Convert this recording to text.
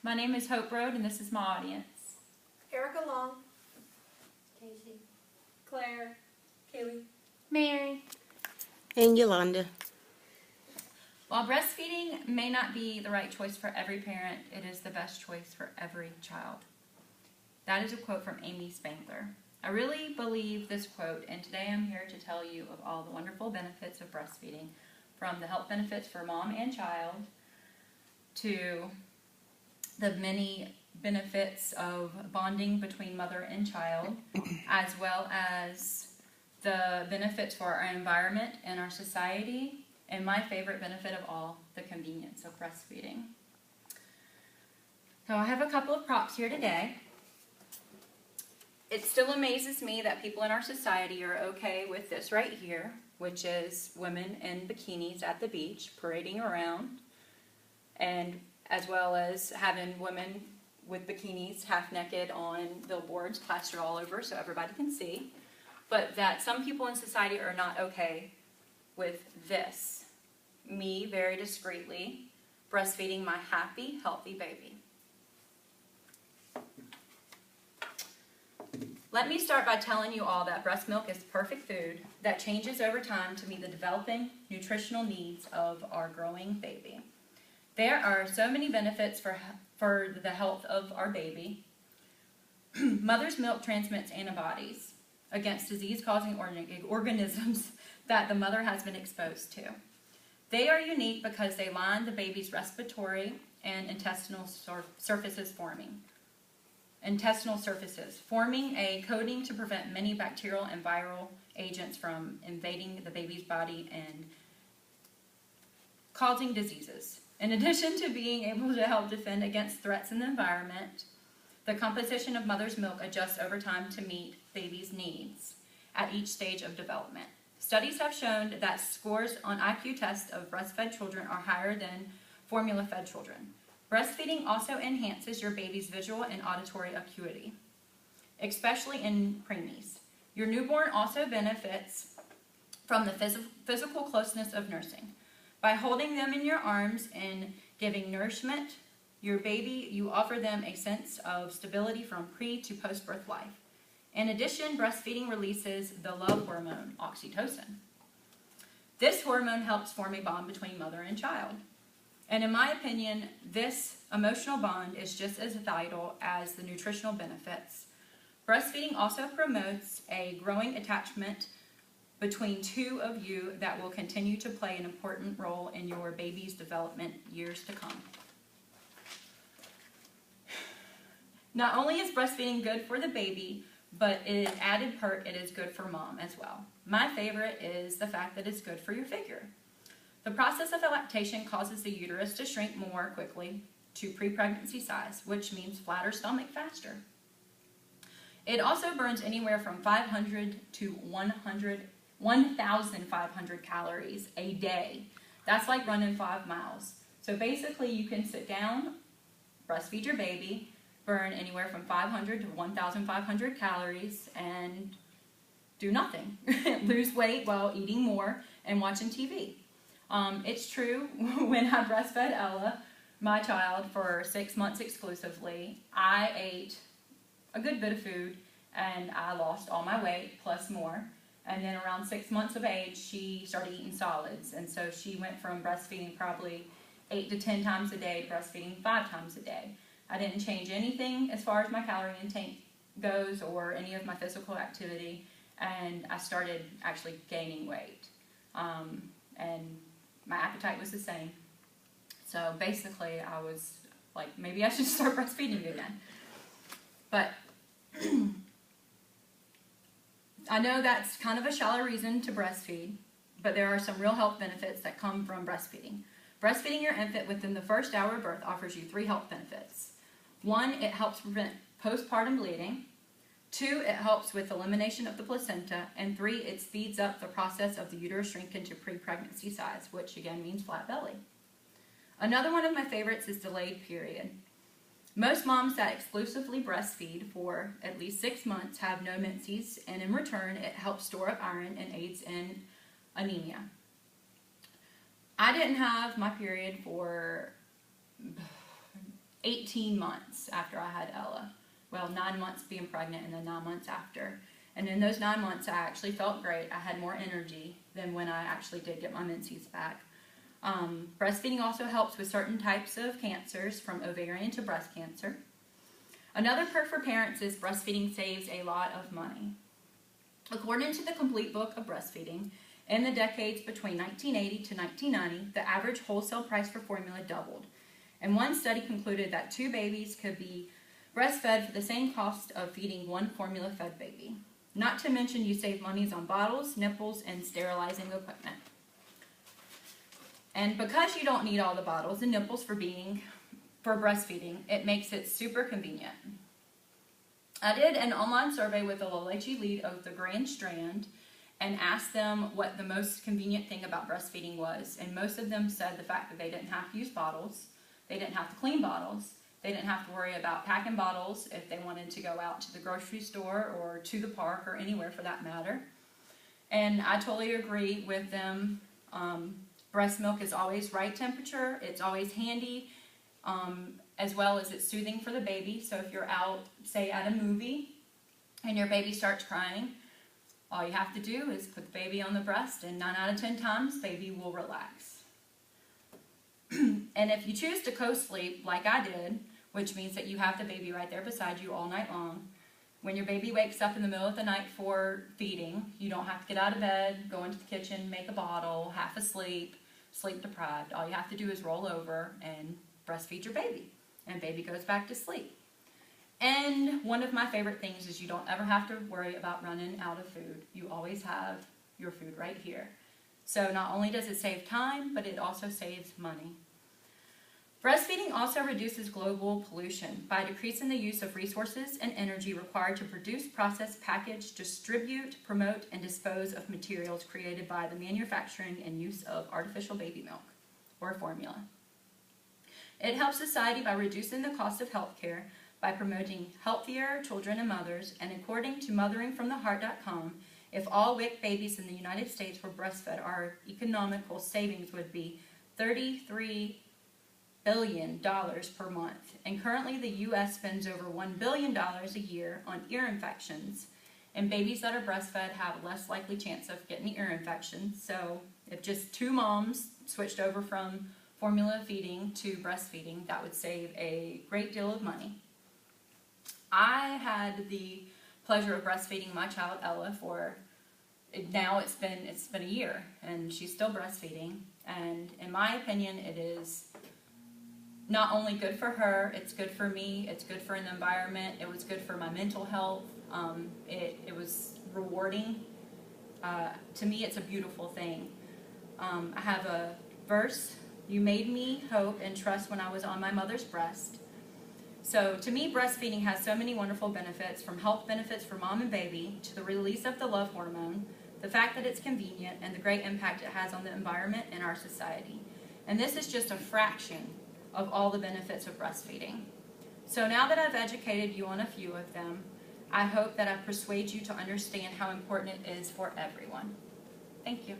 My name is Hope Road, and this is my audience. Erica Long. Casey. Claire. Kaylee. Mary. And Yolanda. While breastfeeding may not be the right choice for every parent, it is the best choice for every child. That is a quote from Amy Spangler. I really believe this quote, and today I'm here to tell you of all the wonderful benefits of breastfeeding, from the health benefits for mom and child to the many benefits of bonding between mother and child, as well as the benefits for our environment and our society, and my favorite benefit of all, the convenience of breastfeeding. So I have a couple of props here today. It still amazes me that people in our society are okay with this right here, which is women in bikinis at the beach parading around, and as well as having women with bikinis half naked on billboards plastered all over so everybody can see. But that some people in society are not okay with this. Me, very discreetly, breastfeeding my happy, healthy baby. Let me start by telling you all that breast milk is perfect food that changes over time to meet the developing nutritional needs of our growing baby. There are so many benefits for the health of our baby. Mother's milk transmits antibodies against disease-causing organisms that the mother has been exposed to. They are unique because they line the baby's respiratory and intestinal surfaces, forming a coating to prevent many bacterial and viral agents from invading the baby's body and causing diseases. In addition to being able to help defend against threats in the environment, the composition of mother's milk adjusts over time to meet baby's needs at each stage of development. Studies have shown that scores on IQ tests of breastfed children are higher than formula-fed children. Breastfeeding also enhances your baby's visual and auditory acuity, especially in preemies. Your newborn also benefits from the physical closeness of nursing. By holding them in your arms and giving nourishment, you offer them a sense of stability from pre to post-birth life. In addition, breastfeeding releases the love hormone, oxytocin. This hormone helps form a bond between mother and child. And in my opinion, this emotional bond is just as vital as the nutritional benefits. Breastfeeding also promotes a growing attachment between two of you that will continue to play an important role in your baby's development years to come. Not only is breastfeeding good for the baby, but it is added perk, it is good for mom as well. My favorite is the fact that it's good for your figure. The process of lactation causes the uterus to shrink more quickly to pre-pregnancy size, which means flatter stomach faster. It also burns anywhere from 500 to 1,500 calories a day. That's like running 5 miles. So basically you can sit down, breastfeed your baby, burn anywhere from 500 to 1,500 calories and do nothing. Lose weight while eating more and watching TV. It's true, when I breastfed Ella, my child, for 6 months exclusively, I ate a good bit of food and I lost all my weight plus more. And then around 6 months of age, she started eating solids. And so she went from breastfeeding probably 8 to 10 times a day to breastfeeding 5 times a day. I didn't change anything as far as my calorie intake goes or any of my physical activity. And I started actually gaining weight. And my appetite was the same. So basically I was like, maybe I should start breastfeeding again. But I know that's kind of a shallow reason to breastfeed, but there are some real health benefits that come from breastfeeding. Breastfeeding your infant within the first hour of birth offers you 3 health benefits. 1, it helps prevent postpartum bleeding. 2, it helps with elimination of the placenta. And 3, it speeds up the process of the uterus shrinking to pre-pregnancy size, which again means flat belly. Another one of my favorites is delayed period. Most moms that exclusively breastfeed for at least 6 months have no menses, and in return, it helps store up iron and aids in anemia. I didn't have my period for 18 months after I had Ella. Well, 9 months being pregnant and then 9 months after. And in those 9 months, I actually felt great. I had more energy than when I actually did get my menses back. Breastfeeding also helps with certain types of cancers, from ovarian to breast cancer. Another perk for parents is breastfeeding saves a lot of money. According to the Complete Book of Breastfeeding, in the decades between 1980 to 1990, the average wholesale price for formula doubled. And one study concluded that 2 babies could be breastfed for the same cost of feeding 1 formula-fed baby. Not to mention you save monies on bottles, nipples, and sterilizing equipment. And because you don't need all the bottles and nipples for breastfeeding, it makes it super convenient. I did an online survey with the La Leche lead of the Grand Strand and asked them what the most convenient thing about breastfeeding was. And most of them said the fact that they didn't have to use bottles, they didn't have to clean bottles, they didn't have to worry about packing bottles if they wanted to go out to the grocery store or to the park or anywhere for that matter. And I totally agree with them. Breast milk is always right temperature, it's always handy, as well as it's soothing for the baby. So if you're out, say at a movie, and your baby starts crying, all you have to do is put the baby on the breast, and 9 out of 10 times, baby will relax. And if you choose to co-sleep, like I did, which means that you have the baby right there beside you all night long, when your baby wakes up in the middle of the night for feeding, you don't have to get out of bed, go into the kitchen, make a bottle, half asleep, sleep deprived. All you have to do is roll over and breastfeed your baby, and baby goes back to sleep. And one of my favorite things is you don't ever have to worry about running out of food. You always have your food right here. So not only does it save time, but it also saves money. Breastfeeding also reduces global pollution by decreasing the use of resources and energy required to produce, process, package, distribute, promote, and dispose of materials created by the manufacturing and use of artificial baby milk or formula. It helps society by reducing the cost of health care, by promoting healthier children and mothers, and according to motheringfromtheheart.com, if all WIC babies in the United States were breastfed, our economical savings would be $33 billion per month. And currently the U.S. spends over $1 billion a year on ear infections, and babies that are breastfed have a less likely chance of getting ear infections. So if just 2 moms switched over from formula feeding to breastfeeding, that would save a great deal of money. I had the pleasure of breastfeeding my child Ella for, now it's been a year, and she's still breastfeeding. And in my opinion, it is not only good for her, it's good for me, it's good for the environment, it was good for my mental health, it was rewarding. To me, it's a beautiful thing. I have a verse, "You made me hope and trust when I was on my mother's breast." So to me, breastfeeding has so many wonderful benefits, from health benefits for mom and baby, to the release of the love hormone, the fact that it's convenient, and the great impact it has on the environment and our society. And this is just a fraction of all the benefits of breastfeeding. So now that I've educated you on a few of them, I hope that I persuade you to understand how important it is for everyone. Thank you.